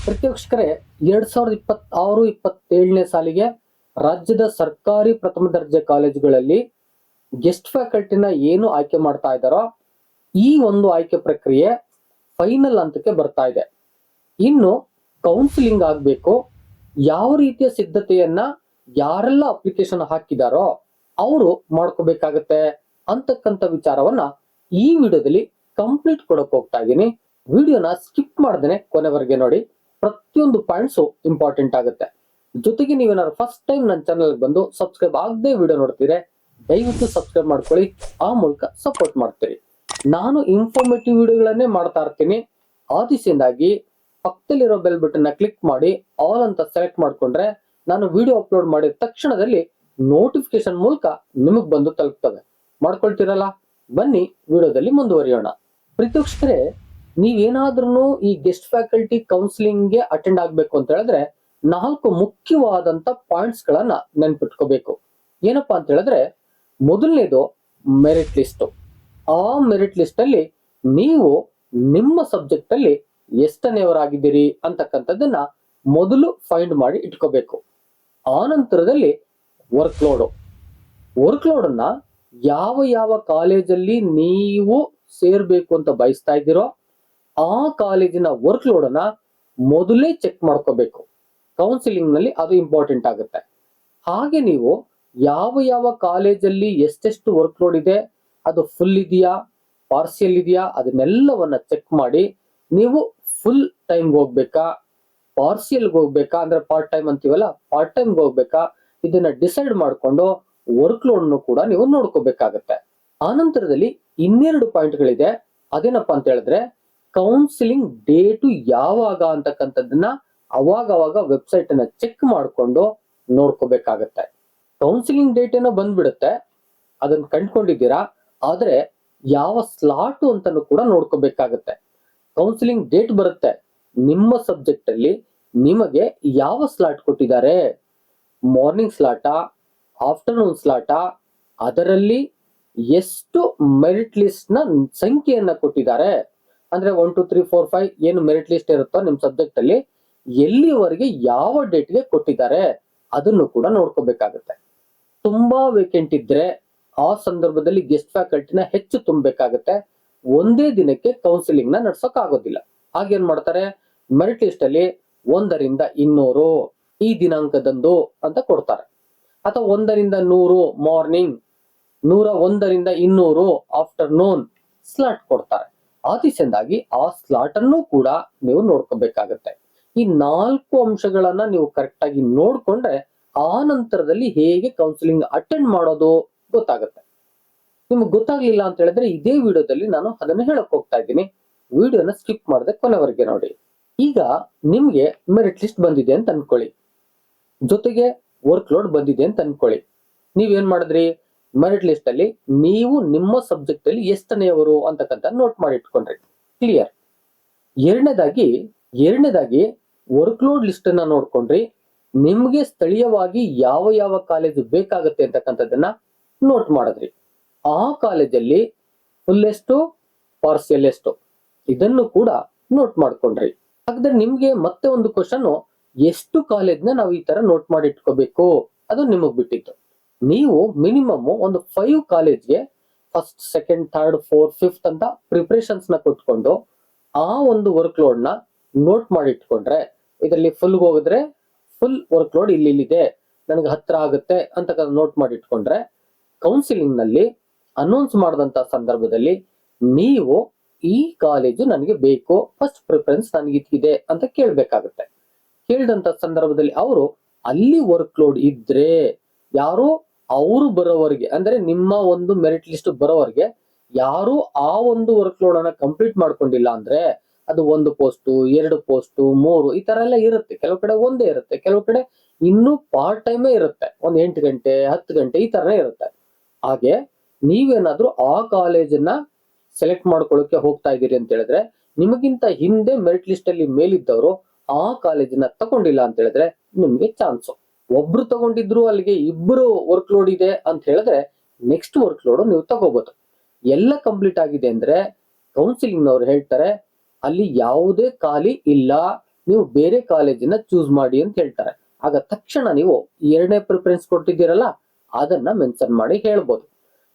ಪ್ರತಿವೀಕ್ಷಕರೇ 2026-27ನೇ ಸಾಲಿಗೆ ರಾಜ್ಯದ ಸರ್ಕಾರಿ ಪ್ರಥಮ ದರ್ಜೆ ಕಾಲೇಜುಗಳಲ್ಲಿ ಗೆಸ್ಟ್ ಫ್ಯಾಕಲ್ಟಿನ ಏನು ಆಯ್ಕೆ ಮಾಡ್ತಾ ಇದ್ದಾರೋ ಈ ಒಂದು ಆಯ್ಕೆ ಪ್ರಕ್ರಿಯೆ ಫೈನಲ್ ಹಂತಕ್ಕೆ ಬರ್ತಾ ಇದೆ. ಇನ್ನು ಕೌನ್ಸಿಲಿಂಗ್ ಆಗಬೇಕು, ಯಾವ ರೀತಿಯ ಸಿದ್ಧತೆಯನ್ನ ಯಾರೆಲ್ಲ ಅಪ್ಲಿಕೇಶನ್ ಹಾಕಿದಾರೋ ಅವರು ಮಾಡ್ಕೋಬೇಕಾಗತ್ತೆ ಅಂತಕ್ಕಂಥ ವಿಚಾರವನ್ನ ಈ ವಿಡಿಯೋದಲ್ಲಿ ಕಂಪ್ಲೀಟ್ ಕೊಡಕ್ ಹೋಗ್ತಾ ಇದ್ದೀನಿ. ವಿಡಿಯೋನ ಸ್ಕಿಪ್ ಮಾಡ್ದೇನೆ ಕೊನೆವರೆಗೆ ನೋಡಿ, ಪ್ರತಿಯೊಂದು ಪಾಯಿಂಟ್ಸು ಇಂಪಾರ್ಟೆಂಟ್ ಆಗುತ್ತೆ. ಜೊತೆಗೆ ನೀವೇನಾದ್ರು ಫಸ್ಟ್ ಟೈಮ್ ನನ್ನ ಚಾನಲ್ ಬಂದು ಸಬ್ಸ್ಕ್ರೈಬ್ ಆಗದೆ ವಿಡಿಯೋ ನೋಡ್ತೀರಿ, ದಯವಿಟ್ಟು ಸಬ್ಸ್ಕ್ರೈಬ್ ಮಾಡ್ಕೊಳ್ಳಿ, ಆ ಮೂಲಕ ಸಪೋರ್ಟ್ ಮಾಡ್ತೀರಿ. ನಾನು ಇನ್ಫಾರ್ಮೇಟಿವ್ ವಿಡಿಯೋಗಳನ್ನೇ ಮಾಡ್ತಾ ಇರ್ತೀನಿ. ಆದಿಸಿಂದಾಗಿ ಪಕ್ಕದಲ್ಲಿರೋ ಬೆಲ್ ಬಟನ್ ಕ್ಲಿಕ್ ಮಾಡಿ ಆಲ್ ಅಂತ ಸೆಲೆಕ್ಟ್ ಮಾಡ್ಕೊಂಡ್ರೆ ನಾನು ವಿಡಿಯೋ ಅಪ್ಲೋಡ್ ಮಾಡಿದ ತಕ್ಷಣದಲ್ಲಿ ನೋಟಿಫಿಕೇಶನ್ ಮೂಲಕ ನಿಮಗ್ ಬಂದು ತಲುಪ್ತವೆ. ಮಾಡ್ಕೊಳ್ತೀರಲ್ಲ, ಬನ್ನಿ ವಿಡಿಯೋದಲ್ಲಿ ಮುಂದುವರಿಯೋಣ. ಪ್ರೀತಿವೀಕ್ಷಕರೇ, ನೀವೇನಾದ್ರೂ ಈ ಗೆಸ್ಟ್ ಫ್ಯಾಕಲ್ಟಿ ಕೌನ್ಸಿಲಿಂಗ್ ಗೆ ಅಟೆಂಡ್ ಆಗ್ಬೇಕು ಅಂತ ಹೇಳಿದ್ರೆ 4 ಮುಖ್ಯವಾದಂತ ಪಾಯಿಂಟ್ಸ್ ಗಳನ್ನ ನೆನ್ಪಿಟ್ಕೋಬೇಕು. ಏನಪ್ಪಾ ಅಂತ ಹೇಳಿದ್ರೆ, ಮೊದಲನೇದು ಮೆರಿಟ್ ಲಿಸ್ಟ್. ಆ ಮೆರಿಟ್ ಲಿಸ್ಟ್ ಅಲ್ಲಿ ನೀವು ನಿಮ್ಮ ಸಬ್ಜೆಕ್ಟ್ ಅಲ್ಲಿ ಎಷ್ಟನೆಯವರಾಗಿದ್ದೀರಿ ಅಂತಕ್ಕಂಥದ್ದನ್ನ ಮೊದಲು ಫೈಂಡ್ ಮಾಡಿ ಇಟ್ಕೋಬೇಕು. ಆ ನಂತರದಲ್ಲಿ ವರ್ಕ್ ಲೋಡ್ ಅನ್ನ ಯಾವ ಯಾವ ಕಾಲೇಜಲ್ಲಿ ನೀವು ಸೇರ್ಬೇಕು ಅಂತ ಬಯಸ್ತಾ ಇದ್ದೀರೋ ಆ ಕಾಲೇಜಿನ ವರ್ಕ್ ಲೋಡ್ ಅನ್ನ ಮೊದಲೇ ಚೆಕ್ ಮಾಡ್ಕೋಬೇಕು. ಕೌನ್ಸಿಲಿಂಗ್ ನಲ್ಲಿ ಅದು ಇಂಪಾರ್ಟೆಂಟ್ ಆಗುತ್ತೆ. ಹಾಗೆ ನೀವು ಯಾವ ಯಾವ ಕಾಲೇಜಲ್ಲಿ ಎಷ್ಟೆಷ್ಟು ವರ್ಕ್ ಲೋಡ್ ಇದೆ, ಅದು ಫುಲ್ ಇದೆಯಾ, ಪಾರ್ಸಿಯಲ್ ಇದೆಯಾ, ಅದನ್ನೆಲ್ಲವನ್ನ ಚೆಕ್ ಮಾಡಿ ನೀವು ಫುಲ್ ಟೈಮ್ಗೆ ಹೋಗ್ಬೇಕಾ, ಪಾರ್ಸಿಯಲ್ಗೆ ಹೋಗ್ಬೇಕಾ, ಅಂದ್ರೆ ಪಾರ್ಟ್ ಟೈಮ್ ಅಂತೀವಲ್ಲ, ಪಾರ್ಟ್ ಟೈಮ್ಗೆ ಹೋಗ್ಬೇಕಾ, ಇದನ್ನ ಡಿಸೈಡ್ ಮಾಡ್ಕೊಂಡು ವರ್ಕ್ ಲೋಡ್ ಕೂಡ ನೀವು ನೋಡ್ಕೋಬೇಕಾಗತ್ತೆ. ಆ ನಂತರದಲ್ಲಿ ಇನ್ನೆರಡು ಪಾಯಿಂಟ್ಗಳಿದೆ. ಅದೇನಪ್ಪಾ ಅಂತ ಹೇಳಿದ್ರೆ, ಕೌನ್ಸಿಲಿಂಗ್ ಡೇಟು ಯಾವಾಗ ಅಂತಕ್ಕಂಥದ್ದನ್ನ ಅವಾಗ ವೆಬ್ಸೈಟ್ ಅನ್ನ ಚೆಕ್ ಮಾಡ್ಕೊಂಡು ನೋಡ್ಕೋಬೇಕಾಗತ್ತೆ. ಕೌನ್ಸಿಲಿಂಗ್ ಡೇಟ್ ಏನೋ ಬಂದ್ಬಿಡುತ್ತೆ, ಅದನ್ನ ಕಂಡ್ಕೊಂಡಿದ್ದೀರಾ, ಆದ್ರೆ ಯಾವ ಸ್ಲಾಟು ಅಂತಾನು ಕೂಡ ನೋಡ್ಕೋಬೇಕಾಗತ್ತೆ. ಕೌನ್ಸಿಲಿಂಗ್ ಡೇಟ್ ಬರುತ್ತೆ, ನಿಮ್ಮ ಸಬ್ಜೆಕ್ಟ್ ಅಲ್ಲಿ ನಿಮಗೆ ಯಾವ ಸ್ಲಾಟ್ ಕೊಟ್ಟಿದ್ದಾರೆ, ಮಾರ್ನಿಂಗ್ ಸ್ಲಾಟಾ, ಆಫ್ಟರ್ನೂನ್ ಸ್ಲಾಟಾ, ಅದರಲ್ಲಿ ಎಷ್ಟು ಮೆರಿಟ್ ಲಿಸ್ಟ್ ನ ಸಂಖ್ಯೆಯನ್ನ ಕೊಟ್ಟಿದ್ದಾರೆ, ಅಂದ್ರೆ 1 2 3 4 5 ಏನು ಮೆರಿಟ್ ಲಿಸ್ಟ್ ಇರುತ್ತೋ ನಿಮ್ ಸಬ್ಜೆಕ್ಟ್ ಅಲ್ಲಿ ಎಲ್ಲಿವರೆಗೆ ಯಾವ ಡೇಟ್ಗೆ ಕೊಟ್ಟಿದ್ದಾರೆ ಅದನ್ನು ಕೂಡ ನೋಡ್ಕೋಬೇಕಾಗುತ್ತೆ. ತುಂಬಾ ವೇಕೆಂಟ್ ಇದ್ರೆ ಆ ಸಂದರ್ಭದಲ್ಲಿ ಗೆಸ್ಟ್ ಫ್ಯಾಕಲ್ಟಿನ ಹೆಚ್ಚು ತುಂಬಬೇಕಾಗತ್ತೆ. ಒಂದೇ ದಿನಕ್ಕೆ ಕೌನ್ಸಿಲಿಂಗ್ ನ ನಡ್ಸೋಕ್ ಆಗೋದಿಲ್ಲ. ಹಾಗೇನ್ ಮಾಡ್ತಾರೆ, ಮೆರಿಟ್ ಲಿಸ್ಟ್ ಅಲ್ಲಿ 1ರಿಂದ 200 ಈ ದಿನಾಂಕದಂದು ಅಂತ ಕೊಡ್ತಾರೆ, ಅಥವಾ 1ರಿಂದ 100 ಮಾರ್ನಿಂಗ್, 101ರಿಂದ 200 ಆಫ್ಟರ್ನೂನ್ ಸ್ಲಾಟ್ ಕೊಡ್ತಾರೆ. ಆದಿಸೆಂದಾಗಿ ಆ ಸ್ಲಾಟ್ ಅನ್ನು ಕೂಡ ನೀವು ನೋಡ್ಕೋಬೇಕಾಗತ್ತೆ. ಈ 4 ಅಂಶಗಳನ್ನ ನೀವು ಕರೆಕ್ಟ್ ಆಗಿ ನೋಡ್ಕೊಂಡ್ರೆ ಆ ನಂತರದಲ್ಲಿ ಹೇಗೆ ಕೌನ್ಸಿಲಿಂಗ್ ಅಟೆಂಡ್ ಮಾಡೋದು ಗೊತ್ತಾಗುತ್ತೆ. ನಿಮ್ಗೆ ಗೊತ್ತಾಗ್ಲಿಲ್ಲ ಅಂತ ಹೇಳಿದ್ರೆ ಇದೇ ವಿಡಿಯೋದಲ್ಲಿ ನಾನು ಅದನ್ನ ಹೇಳಕ್ ಹೋಗ್ತಾ ಇದ್ದೀನಿ. ವಿಡಿಯೋನ ಸ್ಕಿಪ್ ಮಾಡದೆ ಕೊನೆವರೆಗೆ ನೋಡಿ. ಈಗ ನಿಮ್ಗೆ ಮೆರಿಟ್ ಲಿಸ್ಟ್ ಬಂದಿದೆ ಅಂತ ಅನ್ಕೊಳ್ಳಿ, ಜೊತೆಗೆ ವರ್ಕ್ ಲೋಡ್ ಬಂದಿದೆ ಅಂತ ಅನ್ಕೊಳ್ಳಿ. ನೀವೇನ್ ಮಾಡಿದ್ರಿ, ಮೆರಿಟ್ ಲಿಸ್ಟ್ ಅಲ್ಲಿ ನೀವು ನಿಮ್ಮ ಸಬ್ಜೆಕ್ಟ್ ಅಲ್ಲಿ ಎಷ್ಟನೆಯವರು ಅಂತಕ್ಕಂಥ ನೋಟ್ ಮಾಡಿ ಇಟ್ಕೊಂಡ್ರಿ, ಕ್ಲಿಯರ್. ಎರಡನೇದಾಗಿ ವರ್ಕ್ ಲೋಡ್ ಲಿಸ್ಟ್ ಅನ್ನ ನೋಡ್ಕೊಂಡ್ರಿ, ನಿಮ್ಗೆ ಸ್ಥಳೀಯವಾಗಿ ಯಾವ ಯಾವ ಕಾಲೇಜು ಬೇಕಾಗತ್ತೆ ಅಂತಕ್ಕಂಥದ್ದನ್ನ ನೋಟ್ ಮಾಡಿದ್ರಿ. ಆ ಕಾಲೇಜಲ್ಲಿ ಫುಲ್ ಎಷ್ಟು, ಪಾರ್ಸಿಯಲ್ ಎಷ್ಟು, ಇದನ್ನು ಕೂಡ ನೋಟ್ ಮಾಡ್ಕೊಂಡ್ರಿ. ಹಾಗಾದ್ರೆ ನಿಮ್ಗೆ ಮತ್ತೆ ಒಂದು ಕ್ವಶನ್, ಎಷ್ಟು ಕಾಲೇಜ್ನ ನಾವು ಈ ತರ ನೋಟ್ ಮಾಡಿ ಇಟ್ಕೋಬೇಕು, ಅದು ನಿಮಗ್ ಬಿಟ್ಟಿತ್ತು. ನೀವು ಮಿನಿಮಮ್ ಒಂದು 5 ಕಾಲೇಜ್ಗೆ first, second, third, fourth, fifth ಅಂತ ಪ್ರಿಪರೇಷನ್ಸ್ ನ ಕೊಟ್ಕೊಂಡು ಆ ಒಂದು ವರ್ಕ್ ಲೋಡ್ ನ ನೋಟ್ ಮಾಡಿ ಇಟ್ಕೊಂಡ್ರೆ, ಇದರಲ್ಲಿ ಫುಲ್ ಹೋಗಿದ್ರೆ ಫುಲ್ ವರ್ಕ್ ಲೋಡ್ ಇಲ್ಲಿದೆ, ನನಗೆ ಹತ್ರ ಆಗುತ್ತೆ ಅಂತ ನೋಟ್ ಮಾಡಿ ಇಟ್ಕೊಂಡ್ರೆ, ಕೌನ್ಸಿಲಿಂಗ್ ನಲ್ಲಿ ಅನೌನ್ಸ್ ಮಾಡಿದಂತ ಸಂದರ್ಭದಲ್ಲಿ ನೀವು ಈ ಕಾಲೇಜು ನನಗೆ ಬೇಕು, ಫಸ್ಟ್ ಪ್ರಿಫರೆನ್ಸ್ ನನಗೆ ಇದೆ ಅಂತ ಕೇಳ್ಬೇಕಾಗುತ್ತೆ. ಕೇಳಿದಂತ ಸಂದರ್ಭದಲ್ಲಿ ಅವರು ಅಲ್ಲಿ ವರ್ಕ್ ಲೋಡ್ ಇದ್ರೆ, ಯಾರು ಅವರು ಬರೋವರೆಗೆ, ಅಂದ್ರೆ ನಿಮ್ಮ ಒಂದು ಮೆರಿಟ್ ಲಿಸ್ಟ್ ಬರೋವರೆಗೆ ಯಾರು ಆ ಒಂದು ವರ್ಕ್ ಲೋಡ್ ಅನ್ನ ಕಂಪ್ಲೀಟ್ ಮಾಡ್ಕೊಂಡಿಲ್ಲ ಅಂದ್ರೆ, ಅದು 1 ಪೋಸ್ಟ್, 2 ಪೋಸ್ಟ್, 3 ಈ ತರ ಎಲ್ಲ ಇರುತ್ತೆ. ಕೆಲವು ಕಡೆ ಒಂದೇ ಇರುತ್ತೆ, ಕೆಲವು ಕಡೆ ಇನ್ನೂ ಪಾರ್ಟ್ ಟೈಮೇ ಇರುತ್ತೆ, ಒಂದು 8 ಗಂಟೆ 10 ಗಂಟೆ ಈ ತರನೇ ಇರುತ್ತೆ. ಹಾಗೆ ನೀವೇನಾದ್ರೂ ಆ ಕಾಲೇಜನ್ನ ಸೆಲೆಕ್ಟ್ ಮಾಡ್ಕೊಳ್ಳೋಕೆ ಹೋಗ್ತಾ ಇದ್ದೀರಿ ಅಂತ ಹೇಳಿದ್ರೆ, ನಿಮಗಿಂತ ಹಿಂದೆ ಮೆರಿಟ್ ಲಿಸ್ಟ್ ಅಲ್ಲಿ ಮೇಲಿದ್ದವರು ಆ ಕಾಲೇಜನ್ನ ತಗೊಂಡಿಲ್ಲ ಅಂತ ಹೇಳಿದ್ರೆ ನಿಮ್ಗೆ ಚಾನ್ಸು. ಒಬ್ರು ತಗೊಂಡಿದ್ರು ಅಲ್ಲಿಗೆ 2 ವರ್ಕ್ ಲೋಡ್ ಇದೆ ಅಂತ ಹೇಳಿದ್ರೆ ನೆಕ್ಸ್ಟ್ ವರ್ಕ್ ಲೋಡ್ ನೀವು ತಗೋಬಹುದು. ಎಲ್ಲ ಕಂಪ್ಲೀಟ್ ಆಗಿದೆ ಅಂದ್ರೆ ಕೌನ್ಸಿಲಿಂಗ್ ನವರು ಹೇಳ್ತಾರೆ ಅಲ್ಲಿ ಯಾವುದೇ ಖಾಲಿ ಇಲ್ಲ, ನೀವು ಬೇರೆ ಕಾಲೇಜಿನ ಚೂಸ್ ಮಾಡಿ ಅಂತ ಹೇಳ್ತಾರೆ. ಆಗ ತಕ್ಷಣ ನೀವು ಎರಡನೇ ಪ್ರಿಫರೆನ್ಸ್ ಕೊಟ್ಟಿದ್ದೀರಲ್ಲ ಅದನ್ನ ಮೆನ್ಷನ್ ಮಾಡಿ ಹೇಳ್ಬೋದು.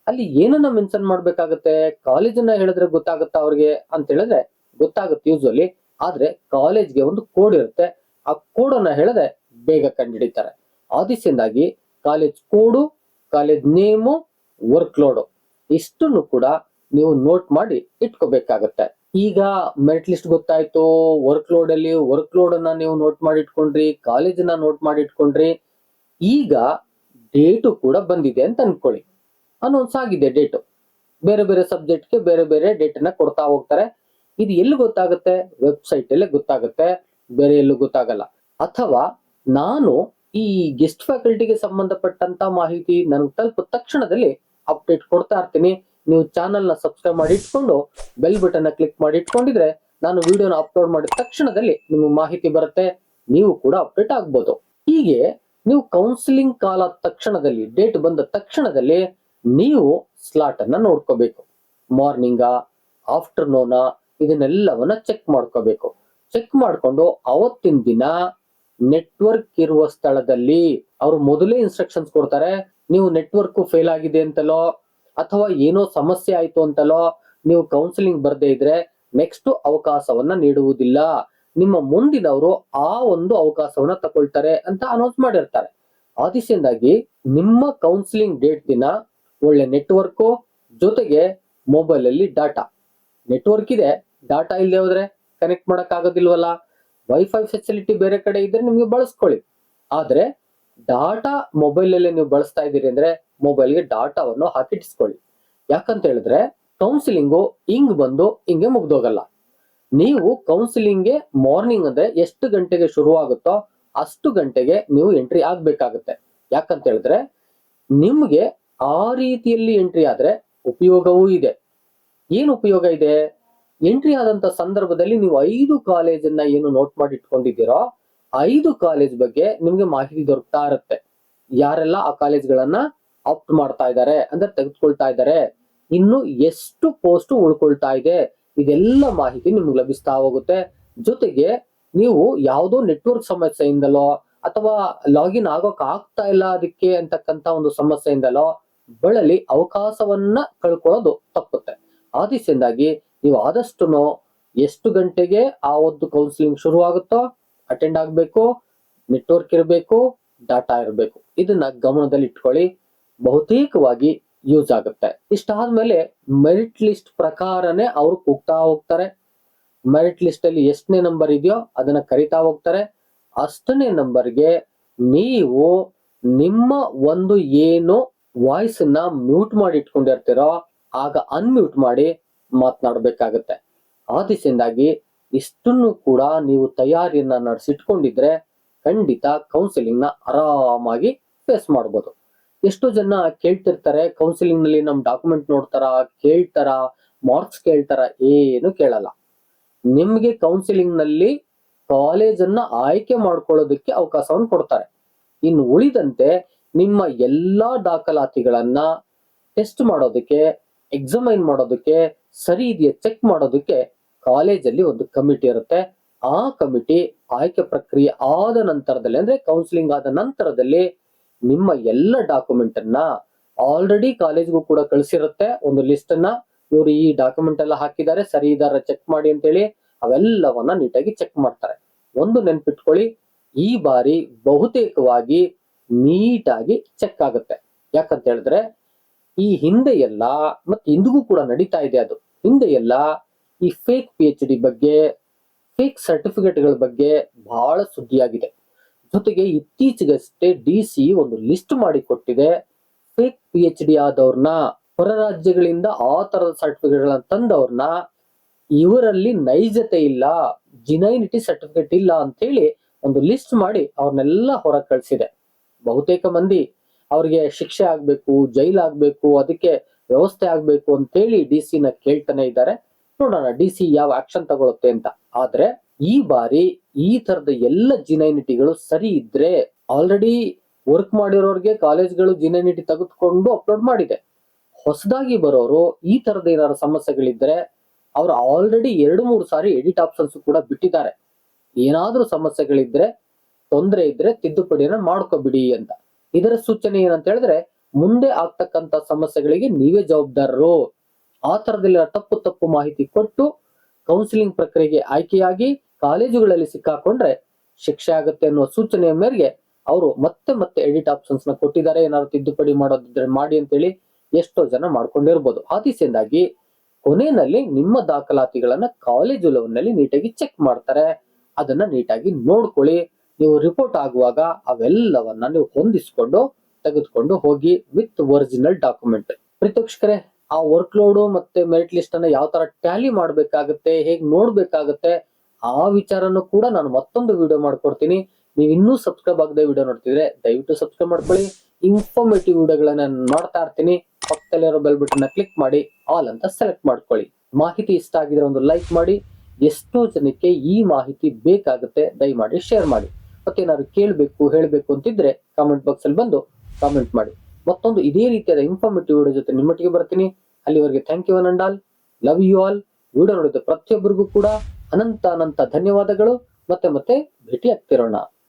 ಅಲ್ಲಿ ಏನನ್ನ ಮೆನ್ಷನ್ ಮಾಡ್ಬೇಕಾಗತ್ತೆ, ಕಾಲೇಜನ್ನ ಹೇಳಿದ್ರೆ ಗೊತ್ತಾಗುತ್ತಾ ಅವ್ರಿಗೆ ಅಂತ ಹೇಳಿದ್ರೆ ಗೊತ್ತಾಗುತ್ತೆ ಯೂಶುವಲಿ. ಆದ್ರೆ ಕಾಲೇಜ್ಗೆ ಒಂದು ಕೋಡ್ ಇರುತ್ತೆ, ಆ ಕೋಡ್ ಅನ್ನ ಹೇಳಿದ್ರೆ ಬೇಗ ಕಂಡುಹಿಡಿತಾರೆ. ಆದಿಸಿಂದಾಗಿ ಕಾಲೇಜ್ ಕೋಡು, ಕಾಲೇಜ್ ನೇಮು, ವರ್ಕ್ ಲೋಡು ಇಷ್ಟನ್ನು ಕೂಡ ನೀವು ನೋಟ್ ಮಾಡಿ ಇಟ್ಕೋಬೇಕಾಗತ್ತೆ. ಈಗ ಮೆರಿಟ್ ಲಿಸ್ಟ್ ಗೊತ್ತಾಯ್ತು, ವರ್ಕ್ ಲೋಡ್ ಅಲ್ಲಿ ವರ್ಕ್ ಲೋಡ್ ಅನ್ನ ನೀವು ನೋಟ್ ಮಾಡಿ ಇಟ್ಕೊಂಡ್ರಿ, ಕಾಲೇಜನ್ನ ನೋಟ್ ಮಾಡಿ ಇಟ್ಕೊಂಡ್ರಿ. ಈಗ ಡೇಟು ಕೂಡ ಬಂದಿದೆ ಅಂತ ಅನ್ಕೊಳ್ಳಿ, ಅನೌನ್ಸ್ ಆಗಿದೆ ಡೇಟು. ಬೇರೆ ಬೇರೆ ಸಬ್ಜೆಕ್ಟ್ಗೆ ಬೇರೆ ಬೇರೆ ಡೇಟ್ ಅನ್ನ ಕೊಡ್ತಾ ಹೋಗ್ತಾರೆ. ಇದು ಎಲ್ಲಿ ಗೊತ್ತಾಗುತ್ತೆ? ವೆಬ್ಸೈಟ್ ಅಲ್ಲೇ ಗೊತ್ತಾಗುತ್ತೆ, ಬೇರೆ ಎಲ್ಲೂ ಗೊತ್ತಾಗಲ್ಲ. ಅಥವಾ ನಾನು ಈ ಗೆಸ್ಟ್ ಫ್ಯಾಕಲ್ಟಿಗೆ ಸಂಬಂಧಪಟ್ಟಂತ ಮಾಹಿತಿ ನನಗೆ ತಲುಪಿದ ತಕ್ಷಣದಲ್ಲಿ ಅಪ್ಡೇಟ್ ಕೊಡ್ತಾ ಇರ್ತೀನಿ. ನೀವು ಚಾನಲ್ ನ ಸಬ್ಸ್ಕ್ರೈಬ್ ಮಾಡಿ ಇಟ್ಕೊಂಡು ಬೆಲ್ ಬಟನ್ ಕ್ಲಿಕ್ ಮಾಡಿ ಇಟ್ಕೊಂಡಿದ್ರೆ ನಾನು ವಿಡಿಯೋನ ಅಪ್ಲೋಡ್ ಮಾಡಿದ ತಕ್ಷಣದಲ್ಲಿ ನಿಮಗೆ ಮಾಹಿತಿ ಬರುತ್ತೆ, ನೀವು ಕೂಡ ಅಪ್ಡೇಟ್ ಆಗ್ಬೋದು. ಹೀಗೆ ನೀವು ಕೌನ್ಸಿಲಿಂಗ್ ಕಾಲ ತಕ್ಷಣದಲ್ಲಿ, ಡೇಟ್ ಬಂದ ತಕ್ಷಣದಲ್ಲಿ ನೀವು ಸ್ಲಾಟ್ ಅನ್ನ ನೋಡ್ಕೋಬೇಕು. ಮಾರ್ನಿಂಗಾ, ಆಫ್ಟರ್ನೂನಾ, ಇದನ್ನೆಲ್ಲವನ್ನ ಚೆಕ್ ಮಾಡ್ಕೋಬೇಕು. ಚೆಕ್ ಮಾಡ್ಕೊಂಡು ಅವತ್ತಿನ ದಿನ ನೆಟ್ವರ್ಕ್ ಇರುವ ಸ್ಥಳದಲ್ಲಿ ಅವರು ಮೊದಲೇ ಇನ್ಸ್ಟ್ರಕ್ಷನ್ಸ್ ಕೊಡ್ತಾರೆ. ನೀವು ನೆಟ್ವರ್ಕ್ ಫೇಲ್ ಆಗಿದೆ ಅಂತಲೋ ಅಥವಾ ಏನೋ ಸಮಸ್ಯೆ ಆಯ್ತು ಅಂತಲೋ ನೀವು ಕೌನ್ಸಿಲಿಂಗ್ ಬರ್ದೇ ಇದ್ರೆ ನೆಕ್ಸ್ಟ್ ಅವಕಾಶವನ್ನ ನೀಡುವುದಿಲ್ಲ, ನಿಮ್ಮ ಮುಂದಿನವರು ಆ ಒಂದು ಅವಕಾಶವನ್ನ ತಗೊಳ್ತಾರೆ ಅಂತ ಅನೌನ್ಸ್ ಮಾಡಿರ್ತಾರೆ. ಆದಿಸಿಂದಾಗಿ ನಿಮ್ಮ ಕೌನ್ಸಿಲಿಂಗ್ ಡೇಟ್ ದಿನ ಒಳ್ಳೆ ನೆಟ್ವರ್ಕ್ ಜೊತೆಗೆ ಮೊಬೈಲ್ ಅಲ್ಲಿ ಡಾಟಾ, ನೆಟ್ವರ್ಕ್ ಇದೆ, ಡಾಟಾ ಇಲ್ಲದೆ ಹೋದ್ರೆ ಕನೆಕ್ಟ್ ಮಾಡಕ್ ಆಗೋದಿಲ್ವಲ್ಲ. ವೈಫೈ ಫೆಸಿಲಿಟಿ ಬೇರೆ ಕಡೆ ಇದ್ರೆ ನಿಮ್ಗೆ ಬಳಸ್ಕೊಳ್ಳಿ, ಆದ್ರೆ ಡಾಟಾ ಮೊಬೈಲ್ ಅಲ್ಲಿ ನೀವು ಬಳಸ್ತಾ ಇದ್ದೀರಿ ಅಂದ್ರೆ ಮೊಬೈಲ್ಗೆ ಡಾಟಾವನ್ನು ಹಾಕಿಟ್ಟಿಸ್ಕೊಳ್ಳಿ. ಯಾಕಂತ ಹೇಳಿದ್ರೆ ಕೌನ್ಸಿಲಿಂಗು ಹಿಂಗ್ ಬಂದು ಹಿಂಗೆ ಮುಗ್ದೋಗಲ್ಲ. ನೀವು ಕೌನ್ಸಿಲಿಂಗ್ಗೆ ಮಾರ್ನಿಂಗ್ ಅಂದ್ರೆ ಎಷ್ಟು ಗಂಟೆಗೆ ಶುರು ಆಗುತ್ತೋ ಅಷ್ಟು ಗಂಟೆಗೆ ನೀವು ಎಂಟ್ರಿ ಆಗ್ಬೇಕಾಗುತ್ತೆ. ಯಾಕಂತ ಹೇಳಿದ್ರೆ ನಿಮ್ಗೆ ಆ ರೀತಿಯಲ್ಲಿ ಎಂಟ್ರಿ ಆದ್ರೆ ಉಪಯೋಗವೂ ಇದೆ. ಏನು ಉಪಯೋಗ ಇದೆ? ಎಂಟ್ರಿ ಆದಂತ ಸಂದರ್ಭದಲ್ಲಿ ನೀವು 5 ಕಾಲೇಜನ್ನ ಏನು ನೋಟ್ ಮಾಡಿ ಇಟ್ಕೊಂಡಿದ್ದೀರೋ 5 ಕಾಲೇಜ್ ಬಗ್ಗೆ ನಿಮ್ಗೆ ಮಾಹಿತಿ ದೊರಕ್ತಾ ಇರುತ್ತೆ. ಯಾರೆಲ್ಲ ಆ ಕಾಲೇಜ್ಗಳನ್ನ ಆಪ್ಟ್ ಮಾಡ್ತಾ ಇದ್ದಾರೆ ಅಂದ್ರೆ ತೆಗೆದುಕೊಳ್ತಾ ಇದ್ದಾರೆ, ಇನ್ನು ಎಷ್ಟು ಪೋಸ್ಟ್ ಉಳ್ಕೊಳ್ತಾ ಇದೆ, ಇದೆಲ್ಲ ಮಾಹಿತಿ ನಿಮ್ಗೆ ಲಭಿಸ್ತಾ ಹೋಗುತ್ತೆ. ಜೊತೆಗೆ ನೀವು ಯಾವುದೋ ನೆಟ್ವರ್ಕ್ ಸಮಸ್ಯೆಯಿಂದಲೋ ಅಥವಾ ಲಾಗಿನ್ ಆಗೋಕ್ ಆಗ್ತಾ ಇಲ್ಲ ಅದಕ್ಕೆ ಅಂತಕ್ಕಂತ ಒಂದು ಸಮಸ್ಯೆಯಿಂದಲೋ ಬಳಲಿ ಅವಕಾಶವನ್ನ ಕಳ್ಕೊಳ್ಳೋದು ತಪ್ಪುತ್ತೆ. ಆದಿಸಿಂದಾಗಿ ನೀವು ಆದಷ್ಟು ಎಷ್ಟು ಗಂಟೆಗೆ ಆ ಒಂದು ಕೌನ್ಸಿಲಿಂಗ್ ಶುರು ಆಗುತ್ತೋ ಅಟೆಂಡ್ ಆಗ್ಬೇಕು, ನೆಟ್ವರ್ಕ್ ಇರಬೇಕು, ಡಾಟಾ ಇರಬೇಕು. ಇದನ್ನ ಗಮನದಲ್ಲಿ ಇಟ್ಕೊಳ್ಳಿ, ಬಹುತೇಕವಾಗಿ ಯೂಸ್ ಆಗುತ್ತೆ. ಇಷ್ಟಾದ್ಮೇಲೆ ಮೆರಿಟ್ ಲಿಸ್ಟ್ ಪ್ರಕಾರನೇ ಅವರು ಕೂಗ್ತಾ ಹೋಗ್ತಾರೆ. ಮೆರಿಟ್ ಲಿಸ್ಟ್ ಅಲ್ಲಿ ಎಷ್ಟನೇ ನಂಬರ್ ಇದೆಯೋ ಅದನ್ನ ಕರಿತಾ ಹೋಗ್ತಾರೆ. ಅಷ್ಟನೇ ನಂಬರ್ಗೆ ನೀವು ನಿಮ್ಮ ಒಂದು ಏನು ವಾಯ್ಸ್ ನ ಮ್ಯೂಟ್ ಮಾಡಿ ಇಟ್ಕೊಂಡಿರ್ತೀರೋ ಆಗ ಅನ್ಮ್ಯೂಟ್ ಮಾಡಿ ಮಾತನಾಡಬೇಕಾಗತ್ತೆ. ಆದಿಸಿಂದಾಗಿ ಇಷ್ಟನ್ನು ಕೂಡ ನೀವು ತಯಾರಿಯನ್ನ ನಡೆಸಿಟ್ಕೊಂಡಿದ್ರೆ ಖಂಡಿತ ಕೌನ್ಸಿಲಿಂಗ್ ನ ಆರಾಮಾಗಿ ಫೇಸ್ ಮಾಡ್ಬೋದು. ಎಷ್ಟೋ ಜನ ಕೇಳ್ತಿರ್ತಾರೆ, ಕೌನ್ಸಿಲಿಂಗ್ ನಲ್ಲಿ ನಮ್ ಡಾಕ್ಯುಮೆಂಟ್ ನೋಡ್ತಾರ, ಕೇಳ್ತಾರ, ಮಾರ್ಕ್ಸ್ ಕೇಳ್ತಾರ, ಏನು ಕೇಳಲ್ಲ. ನಿಮ್ಗೆ ಕೌನ್ಸಿಲಿಂಗ್ ನಲ್ಲಿ ಕಾಲೇಜ್ ಅನ್ನ ಆಯ್ಕೆ ಮಾಡ್ಕೊಳ್ಳೋದಕ್ಕೆ ಅವಕಾಶವನ್ನು ಕೊಡ್ತಾರೆ. ಇನ್ನು ಉಳಿದಂತೆ ನಿಮ್ಮ ಎಲ್ಲಾ ದಾಖಲಾತಿಗಳನ್ನ ಟೆಸ್ಟ್ ಮಾಡೋದಕ್ಕೆ, ಎಕ್ಸಾಮೈನ್ ಮಾಡೋದಕ್ಕೆ, ಸರಿ ಇದೆಯಾ ಚೆಕ್ ಮಾಡೋದಕ್ಕೆ ಕಾಲೇಜಲ್ಲಿ ಒಂದು ಕಮಿಟಿ ಇರುತ್ತೆ. ಆ ಕಮಿಟಿ ಆಯ್ಕೆ ಪ್ರಕ್ರಿಯೆ ಆದ ನಂತರದಲ್ಲಿ ಅಂದ್ರೆ ಕೌನ್ಸಿಲಿಂಗ್ ಆದ ನಂತರದಲ್ಲಿ ನಿಮ್ಮ ಎಲ್ಲ ಡಾಕ್ಯುಮೆಂಟ್ ಅನ್ನ ಆಲ್ರೆಡಿ ಕಾಲೇಜ್ಗೂ ಕೂಡ ಕಳಿಸಿರುತ್ತೆ. ಒಂದು ಲಿಸ್ಟ್ ಅನ್ನ, ಇವರು ಈ ಡಾಕ್ಯುಮೆಂಟ್ ಎಲ್ಲ ಹಾಕಿದ್ದಾರೆ, ಸರಿ ಇದಾರ ಚೆಕ್ ಮಾಡಿ ಅಂತೇಳಿ ಅವೆಲ್ಲವನ್ನ ನೀಟಾಗಿ ಚೆಕ್ ಮಾಡ್ತಾರೆ. ಒಂದು ನೆನ್ಪಿಟ್ಕೊಳ್ಳಿ, ಈ ಬಾರಿ ಬಹುತೇಕವಾಗಿ ನೀಟಾಗಿ ಚೆಕ್ ಆಗುತ್ತೆ. ಯಾಕಂತ ಹೇಳಿದ್ರೆ ಈ ಹಿಂದೆ ಎಲ್ಲ ಮತ್ತೆ ಇಂದಿಗೂ ಕೂಡ ನಡೀತಾ ಇದೆ, ಅದು ಹಿಂದೆ ಎಲ್ಲ ಈ ಫೇಕ್ PhD ಬಗ್ಗೆ, ಫೇಕ್ ಸರ್ಟಿಫಿಕೇಟ್ಗಳ ಬಗ್ಗೆ ಬಹಳ ಸುದ್ದಿಯಾಗಿದೆ. ಜೊತೆಗೆ ಇತ್ತೀಚೆಗಷ್ಟೇ DC ಒಂದು ಲಿಸ್ಟ್ ಮಾಡಿ ಕೊಟ್ಟಿದೆ. ಫೇಕ್ PhD ಆದವ್ರನ್ನ, ಹೊರ ರಾಜ್ಯಗಳಿಂದ ಆ ತರದ ಸರ್ಟಿಫಿಕೇಟ್ಗಳನ್ನ ತಂದವ್ರನ್ನ, ಇವರಲ್ಲಿ ನೈಜತೆ ಇಲ್ಲ, ಜಿನೈನಿಟಿ ಸರ್ಟಿಫಿಕೇಟ್ ಇಲ್ಲ ಅಂತ ಹೇಳಿ ಒಂದು ಲಿಸ್ಟ್ ಮಾಡಿ ಅವ್ರನ್ನೆಲ್ಲ ಹೊರ ಕಳಿಸಿದೆ. ಬಹುತೇಕ ಮಂದಿ ಅವ್ರಿಗೆ ಶಿಕ್ಷೆ ಆಗ್ಬೇಕು, ಜೈಲ್ ಆಗ್ಬೇಕು, ಅದಕ್ಕೆ ವ್ಯವಸ್ಥೆ ಆಗ್ಬೇಕು ಅಂತ ಹೇಳಿ DC ನ ಕೇಳ್ತಾನೆ ಇದ್ದಾರೆ. ನೋಡೋಣ DC ಯಾವ ಆಕ್ಷನ್ ತಗೊಳುತ್ತೆ ಅಂತ. ಆದ್ರೆ ಈ ಬಾರಿ ಈ ತರದ ಎಲ್ಲ ಜಿನೈನಿಟಿಗಳು ಸರಿ ಇದ್ರೆ, ಆಲ್ರೆಡಿ ವರ್ಕ್ ಮಾಡಿರೋರ್ಗೆ ಕಾಲೇಜ್ಗಳು ಜಿನೈನಿಟಿ ತೆಗೆದುಕೊಂಡು ಅಪ್ಲೋಡ್ ಮಾಡಿದೆ. ಹೊಸದಾಗಿ ಬರೋರು ಈ ತರದ ಏನಾದ್ರು ಸಮಸ್ಯೆಗಳಿದ್ರೆ ಅವ್ರು ಆಲ್ರೆಡಿ 2-3 ಸಾರಿ ಎಡಿಟ್ ಆಪ್ಷನ್ಸ್ ಕೂಡ ಬಿಟ್ಟಿದ್ದಾರೆ. ಏನಾದ್ರೂ ಸಮಸ್ಯೆಗಳಿದ್ರೆ, ತೊಂದರೆ ಇದ್ರೆ ತಿದ್ದುಪಡಿಯನ್ನ ಮಾಡ್ಕೊಬಿಡಿ ಅಂತ. ಇದರ ಸೂಚನೆ ಏನಂತ ಹೇಳಿದ್ರೆ, ಮುಂದೆ ಆಗ್ತಕ್ಕಂತ ಸಮಸ್ಯೆಗಳಿಗೆ ನೀವೇ ಜವಾಬ್ದಾರರು. ಆ ತರದೆಲ್ಲ ತಪ್ಪು ಮಾಹಿತಿ ಕೊಟ್ಟು ಕೌನ್ಸಿಲಿಂಗ್ ಪ್ರಕ್ರಿಯೆಗೆ ಆಯ್ಕೆಯಾಗಿ ಕಾಲೇಜುಗಳಲ್ಲಿ ಸಿಕ್ಕಾಕೊಂಡ್ರೆ ಶಿಕ್ಷೆ ಆಗುತ್ತೆ ಅನ್ನುವ ಸೂಚನೆಯ ಮೇರೆಗೆ ಅವರು ಮತ್ತೆ ಎಡಿಟ್ ಆಪ್ಷನ್ಸ್ ನ ಕೊಟ್ಟಿದ್ದಾರೆ. ಏನಾದ್ರು ತಿದ್ದುಪಡಿ ಮಾಡೋದಿದ್ರೆ ಮಾಡಿ ಅಂತೇಳಿ ಎಷ್ಟೋ ಜನ ಮಾಡ್ಕೊಂಡಿರ್ಬೋದು. ಆದಿಸೆಂದಾಗಿ ಕೊನೆಯಲ್ಲಿ ನಿಮ್ಮ ದಾಖಲಾತಿಗಳನ್ನ ಕಾಲೇಜು ಲೆವೆಲ್ನಲ್ಲಿ ನೀಟಾಗಿ ಚೆಕ್ ಮಾಡ್ತಾರೆ. ಅದನ್ನ ನೀಟಾಗಿ ನೋಡ್ಕೊಳ್ಳಿ. ನೀವು ರಿಪೋರ್ಟ್ ಆಗುವಾಗ ಅವೆಲ್ಲವನ್ನ ನೀವು ಹೊಂದಿಸಿಕೊಂಡು ತೆಗೆದುಕೊಂಡು ಹೋಗಿ ವಿತ್ ಒರಿಜಿನಲ್ ಡಾಕ್ಯುಮೆಂಟ್. ಪ್ರೀತೋಕ್ಷಕರೇ, ಆ ವರ್ಕ್ ಲೋಡ್ ಮತ್ತೆ ಮೆರಿಟ್ ಲಿಸ್ಟ್ ಅನ್ನ ಯಾವ ತರ ಟ್ಯಾಲಿ ಮಾಡ್ಬೇಕಾಗತ್ತೆ, ಹೇಗ್ ನೋಡ್ಬೇಕಾಗತ್ತೆ, ಆ ವಿಚಾರನೂ ಕೂಡ ನಾನು ಮತ್ತೊಂದು ವಿಡಿಯೋ ಮಾಡ್ಕೊಡ್ತೀನಿ. ನೀವು ಇನ್ನೂ ಸಬ್ಸ್ಕ್ರೈಬ್ ಆಗದೆ ವಿಡಿಯೋ ನೋಡ್ತಿದ್ರೆ ದಯವಿಟ್ಟು ಸಬ್ಸ್ಕ್ರೈಬ್ ಮಾಡ್ಕೊಳ್ಳಿ. ಇನ್ಫಾರ್ಮೇಟಿವ್ ವಿಡಿಯೋಗಳನ್ನ ನಾನು ಮಾಡ್ತಾ ಇರ್ತೀನಿ. ಪಕ್ಕದಲ್ಲಿರೋ ಬೆಲ್ ಬಟನ್ ಕ್ಲಿಕ್ ಮಾಡಿ ಆಲ್ ಅಂತ ಸೆಲೆಕ್ಟ್ ಮಾಡ್ಕೊಳ್ಳಿ. ಮಾಹಿತಿ ಇಷ್ಟ ಆಗಿದ್ರೆ ಒಂದು ಲೈಕ್ ಮಾಡಿ. ಎಷ್ಟೋ ಜನಕ್ಕೆ ಈ ಮಾಹಿತಿ ಬೇಕಾಗುತ್ತೆ, ದಯಮಾಡಿ ಶೇರ್ ಮಾಡಿ. ಮತ್ತೇನಾದ್ರು ಹೇಳಬೇಕು ಅಂತಿದ್ರೆ ಕಾಮೆಂಟ್ ಬಾಕ್ಸ್ ಅಲ್ಲಿ ಬಂದು ಕಾಮೆಂಟ್ ಮಾಡಿ. ಮತ್ತೊಂದು ಇದೇ ರೀತಿಯಾದ ಇನ್ಫಾರ್ಮೇಟಿವ್ ವಿಡಿಯೋ ಜೊತೆ ನಿಮ್ಮೊಟ್ಟಿಗೆ ಬರ್ತೀನಿ. ಅಲ್ಲಿವರೆಗೆ thank you and all, love you all. Video ನೋಡಿದ ಪ್ರತಿಯೊಬ್ಬರಿಗೂ ಕೂಡ ಅನಂತ ಧನ್ಯವಾದಗಳು. ಮತ್ತೆ ಭೇಟಿ ಆಗ್ತಿರೋಣ.